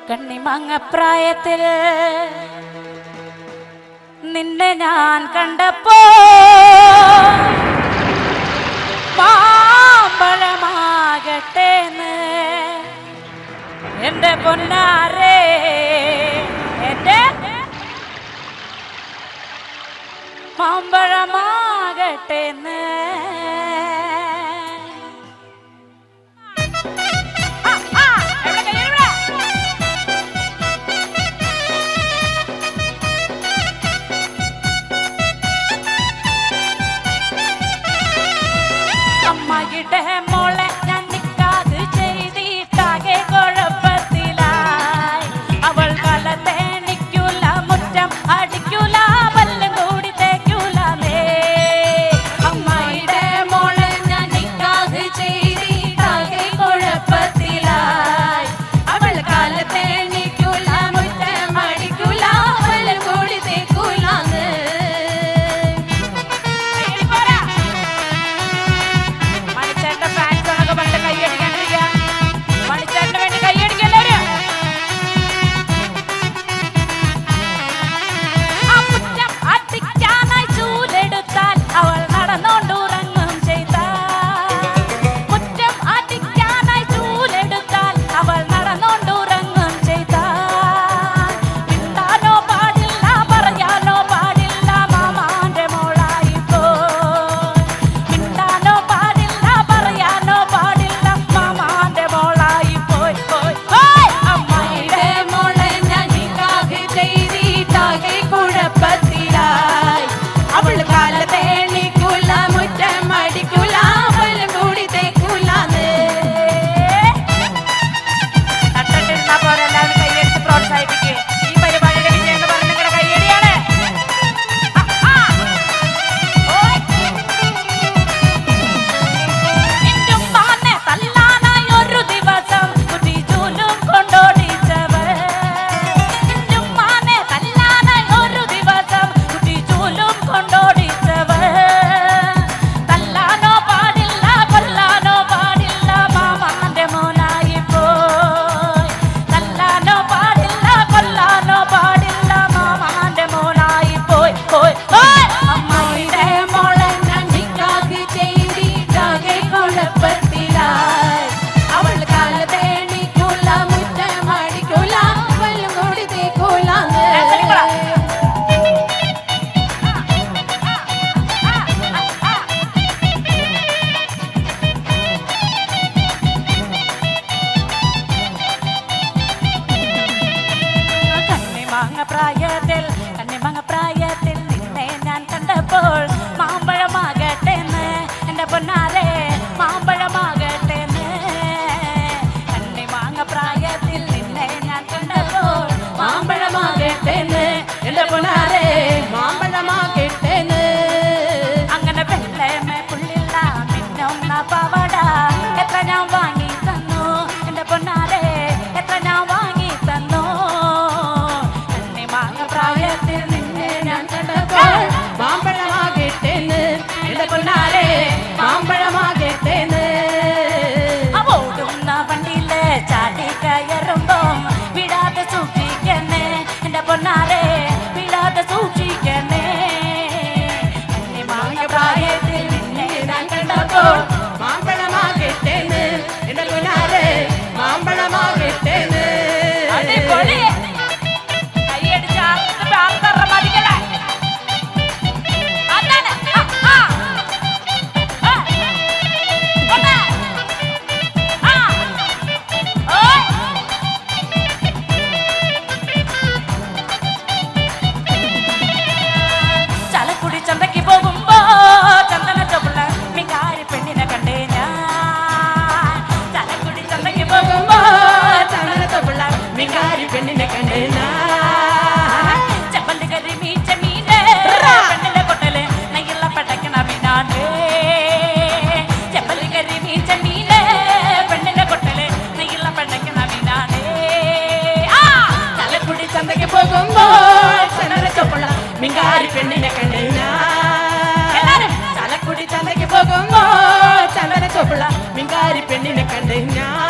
കണ്ണിമങ്ങപ്രായത്തിൽ നിന്നെ ഞാൻ കണ്ടപ്പോ മാമ്പഴമാകട്ടേന്ന് എന്റെ പൊന്നാരേ, എന്റെ മാമ്പഴമാകട്ടേന്ന്. അമ്മയുടെ മോളെ ഞാൻ നിക്കാത് ചെയ്തിട്ടാകെ കുഴപ്പത്തിലായി. അവൾ കലത്തേണിക്കൂല, മുറ്റം അടിക്കൂല, പല്ലും കൂടി തേക്കൂലേ. അമ്മയുടെ മോളെ ഞാൻ നിക്കാത് ചെയ്തിട്ടാകെ കുഴപ്പത്തിലായി. അവൾ കലത്തേണിക്കൂല, മുറ്റം അടിക്കൂല, പല്ലും കൂടി തേക്കൂലേ. കണ്ണിമങ്ങപ്രായത്തിൽ നിന്നെ ഞാൻ കണ്ടപ്പോൾ മാമ്പഴമാകട്ടേന്ന് എന്റെ പൊന്നാരെ, മാമ്പഴമാകട്ടേന്ന്. കണ്ണിമങ്ങപ്രായത്തിൽ നിന്നെ ഞാൻ കണ്ടപ്പോൾ മാമ്പഴമാകട്ടേന്ന് എന്റെ പൊന്നാരെ, മാമ്പഴമാകട്ടേന്ന്. അങ്ങനെ വെള്ളമേ പുള്ളില്ല മിന്നുന്ന പവട എത്ര ഞാൻ വാങ്ങി തന്നു എന്റെ പൊന്നാരെ, എത്ര ഞാൻ വാങ്ങി തന്നു. പ്രായത്തിൽ നിന്നെ ഞാൻ കണ്ടപ്പോൾ മാമ്പഴമാകട്ടേന്ന് എന്റെ പൊന്നാരെ, മാമ്പഴമാകട്ടേന്ന്. ഓടുന്ന വണ്ടിയില് ചാടി കയറുമ്പോ വിടാതെ സൂക്ഷിക്കണേ എന്റെ പൊന്നാരെ, വിടാതെ സൂക്ഷിക്കണേ. പ്രായത്തിൽ നിന്നെ ഞാൻ കണ്ടപ്പോൾ മാമ്പഴമാകട്ടേന്ന് എന്റെ പൊന്നാരെ, മാമ്പഴമാകട്ടേന്ന്. അടിപൊളി. ചന്തയ്ക്ക് പോകുമ്പോ ചന്ദന ചൊപ്പുള്ള മികാരി പെണ്ണിനെ കണ്ടേ ഞാൻ. ചലക്കുടി ചന്തയ്ക്ക് പോകുമ്പോ ചന്ദന ചൊപ്പുള്ള മികാരി പെണ്ണിനെ കണ്ടേ ഞാൻ. ചെപ്പല് കറി മീച്ച മീനെ പെണ്ണിന്റെ കൊട്ടല് നെയ്യുള്ള പടക്കണ മീനാണ്. ചെപ്പല് കറി മീച്ച മീനെ പെണ്ണിന്റെ കൊട്ടല് നെയ്യുള്ള പടക്കണ മീനാണ്. ചലക്കുടി ചന്തയ്ക്ക് പോകുമ്പോ ചന്ദന ചൊപ്പുള്ള മികാരി പെണ്ണിനെ കണ്ടേ ഞാൻ. ചലക്കുടി ചന്തയ്ക്ക് പോകുമ്പോ ചന്ദന ചൊപ്പുള്ള മികാരി പെണ്ണിനെ കണ്ടേ ഞാൻ.